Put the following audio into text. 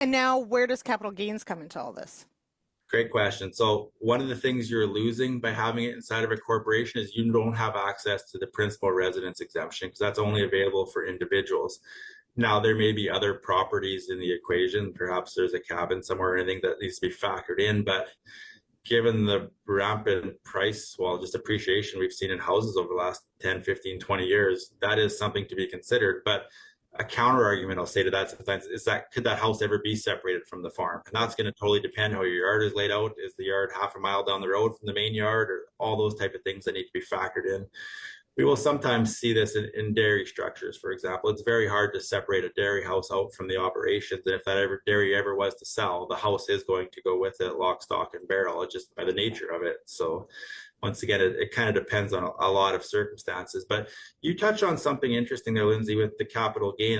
And now, where does capital gains come into all this? Great question. So one of the things you're losing by having it inside of a corporation is you don't have access to the principal residence exemption because that's only available for individuals. Now, there may be other properties in the equation. Perhaps there's a cabin somewhere or anything that needs to be factored in. But given the rampant price, well, just appreciation we've seen in houses over the last 10, 15, 20 years, that is something to be considered. But a counter argument I'll say to that sometimes is that could that house ever be separated from the farm? And that's going to totally depend how your yard is laid out. Is the yard half a mile down the road from the main yard, or all those type of things that need to be factored in? We will sometimes see this in dairy structures, for example. It's very hard to separate a dairy house out from the operations. And if that dairy ever was to sell, the house is going to go with it, lock, stock, and barrel, just by the nature of it. So once again, it kind of depends on a lot of circumstances. But you touch on something interesting there, Lindsay, with the capital gain.